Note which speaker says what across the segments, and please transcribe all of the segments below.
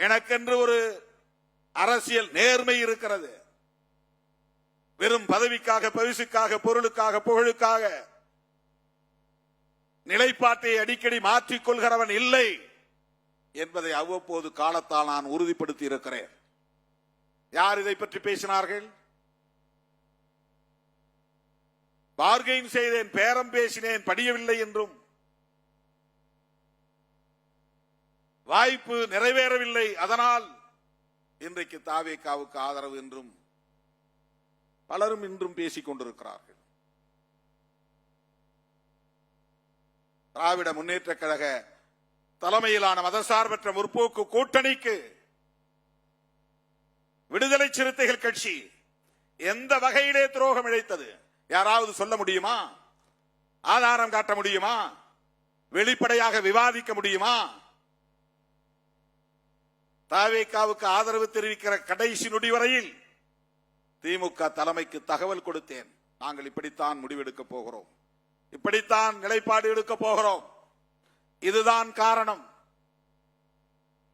Speaker 1: எனக்கென்று ஒரு அரசியல் நேர்மை இருக்கிறது. வெறும் பதவிக்காக, பரிசுக்காக, பொருளுக்காக, புகழுக்காக நிலைப்பாட்டை அடிக்கடி மாற்றிக் கொள்கிறவன் இல்லை என்பதை அவ்வப்போது காலத்தால் நான் உறுதிப்படுத்தி இருக்கிறேன். யார் இதை பற்றி பேசினார்கள்? பார்கெயின் செய்தேன், பேரம் பேசினேன், படியவில்லை என்றும், வாய்ப்பு நிறைவேறவில்லை, அதனால் இன்றைக்கு தாவேகாவுக்கு ஆதரவு என்றும் பலரும் இன்றும் பேசிக் கொண்டிருக்கிறார்கள். திராவிட முன்னேற்ற கழக தலைமையிலான மதசார்பற்ற முற்போக்கு கூட்டணிக்கு விடுதலை சிறுத்தைகள் கட்சி எந்த வகையிலே துரோகம் இழைத்தது? யாராவது சொல்ல முடியுமா? ஆதாரம் காட்ட முடியுமா? வெளிப்படையாக விவாதிக்க முடியுமா? தாவேகாவுக்கு ஆதரவு தெரிவிக்கிற கடைசி நொடி வரையில் திமுக தலைமைக்கு தகவல் கொடுத்தேன். நாங்கள் இப்படித்தான் முடிவெடுக்க போகிறோம், இப்படித்தான் நிலைப்பாடு எடுக்க போகிறோம், இதுதான் காரணம்.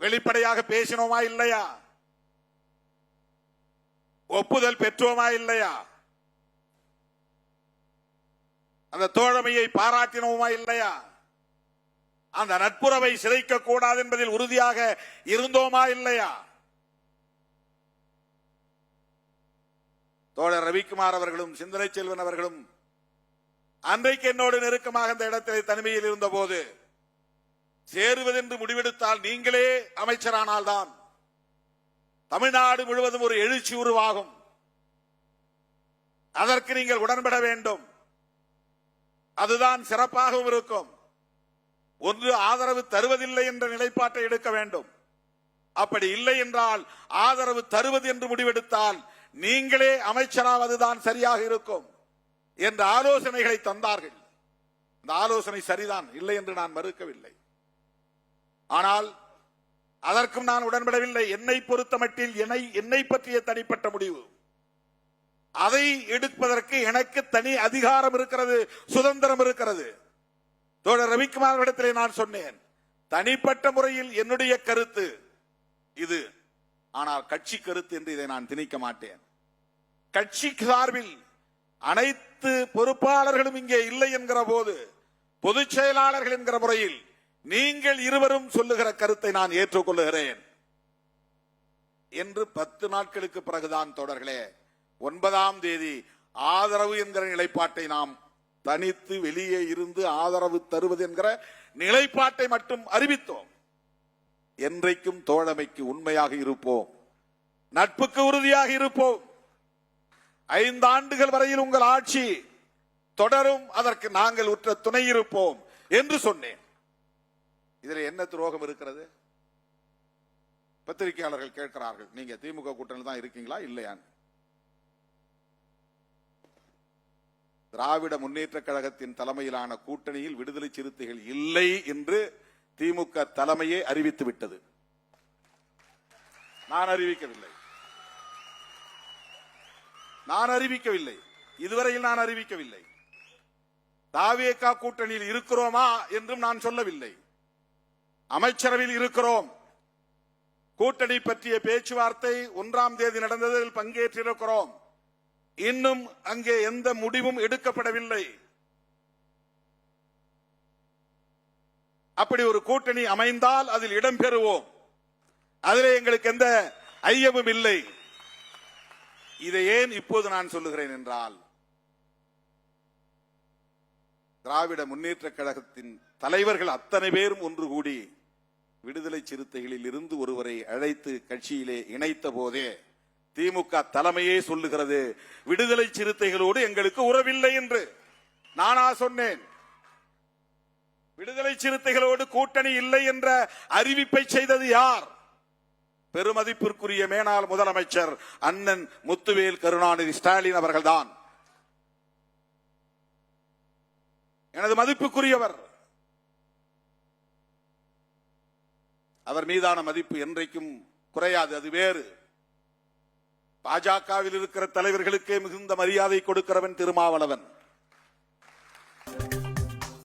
Speaker 1: வெளிப்படையாக பேசினோமா இல்லையா? ஒப்புதல் பெற்றோமா இல்லையா? அந்த தோழமையை பாராட்டினோமா இல்லையா? அந்த நட்புறவை சிதைக்க கூடாது என்பதில் உறுதியாக இருந்தோமா இல்லையா? தோழர் ரவிக்குமார் அவர்களும் சிந்தனை செல்வன் அவர்களும் அன்றைக்கு என்னோடு நெருக்கமாக இந்த இடத்திலே தனிமையில் இருந்த போது சேருவதென்று முடிவெடுத்தால் நீங்களே அமைச்சரானால்தான் தமிழ்நாடு முழுவதும் ஒரு எழுச்சி உருவாகும், அதற்கு நீங்கள் உடன்பட வேண்டும், அதுதான் சிறப்பாகவும் இருக்கும். ஒன்று ஆதரவு தருவதில்லை என்ற நிலைப்பாட்டை எடுக்க வேண்டும். அப்படி இல்லை என்றால் ஆதரவு தருவது என்று முடிவெடுத்தால் நீங்களே அமைச்சராவதுதான் சரியாக இருக்கும் என்ற ஆலோசனைகளை தந்தார்கள். இந்த ஆலோசனை சரிதான், இல்லை என்று நான் மறுக்கவில்லை. ஆனால் அதற்கும் நான் உடன்படவில்லை. என்னை பொறுத்தமட்டில் என்னை பற்றிய தனிப்பட்ட முடிவு, அதை எடுப்பதற்கு எனக்கு தனி அதிகாரம் இருக்கிறது, சுதந்திரம் இருக்கிறது. தோழர் ரவிக்குமார் இடத்திலே நான் சொன்னேன், தனிப்பட்ட முறையில் என்னுடைய கருத்து இது, ஆனால் கட்சி கருத்து என்று இதை நான் திணிக்க மாட்டேன். கட்சி சார்பில் அனைத்து பொறுப்பாளர்களும் இங்கே இல்லை என்கிற போது பொதுச் செயலாளர்கள் என்கிற முறையில் நீங்கள் இருவரும் சொல்லுகிற கருத்தை நான் ஏற்றுக்கொள்ளுகிறேன் என்று 10 நாட்களுக்கு பிறகுதான் தோழர்களே 9ஆம் தேதி ஆதரவு என்கிற நிலைப்பாட்டை நாம் தனித்து வெளியே இருந்து ஆதரவு தருவது என்கிற நிலைப்பாட்டை மட்டும் அறிவித்தோம். என்றைக்கும் தோழமைக்கு உண்மையாக இருப்போம், நட்புக்கு உறுதியாக இருப்போம். 5 ஆண்டுகள் வரையில் உங்கள் ஆட்சி தொடரும், அதற்கு நாங்கள் உற்ற துணை இருப்போம் என்று சொன்னேன். இதில் என்ன துரோகம் இருக்கிறது? பத்திரிகையாளர்கள் கேட்கிறார்கள், நீங்க திமுக கூட்டணியில் தான் இருக்கீங்களா இல்லையா? திராவிட முன்னேற்ற கழகத்தின் தலைமையிலான கூட்டணியில் விடுதலை சிறுத்தைகள் இல்லை என்று திமுக தலைமையே அறிவித்து விட்டது. நான் அறிவிக்கவில்லை, இதுவரையில் நான் அறிவிக்கவில்லை. தாவேகா கூட்டணியில் இருக்கிறோமா என்றும் நான் சொல்லவில்லை. அமைச்சரவையில் இருக்கிறோம், கூட்டணி பற்றிய பேச்சுவார்த்தை 1ஆம் தேதி நடந்ததில் பங்கேற்றிருக்கிறோம். இன்னும் அங்கே எந்த முடிவும் எடுக்கப்படவில்லை. அப்படி ஒரு கூட்டணி அமைந்தால் அதில் இடம்பெறுவோம், அதில் எங்களுக்கு எந்த ஐயமும் இல்லை. இதை ஏன் இப்போது நான் சொல்லுகிறேன் என்றால், திராவிட முன்னேற்ற கழகத்தின் தலைவர்கள் அத்தனை பேரும் ஒன்று கூடி விடுதலை சிறுத்தைகளில் இருந்து ஒருவரை அழைத்து கட்சியிலே இணைத்த போதே திமுக தலைமையே சொல்லுகிறது, விடுதலை சிறுத்தைகளோடு எங்களுக்கு உறவில்லை என்று. நானா சொன்னேன்? விடுதலை சிறுத்தைகளோடு கூட்டணி இல்லை என்ற அறிவிப்பை செய்தது யார்? பெருமதிப்பிற்குரிய மேனாள் முதலமைச்சர் அண்ணன் முத்துவேல் கருணாநிதி ஸ்டாலின் அவர்கள்தான். எனது மதிப்புக்குரியவர். அவர் மீதான மதிப்பு என்றைக்கும் குறையாது, அது வேறு. பாஜகவில் இருக்கிற தலைவர்களுக்கே மிகுந்த மரியாதை கொடுக்கிறவன் திருமாவளவன்.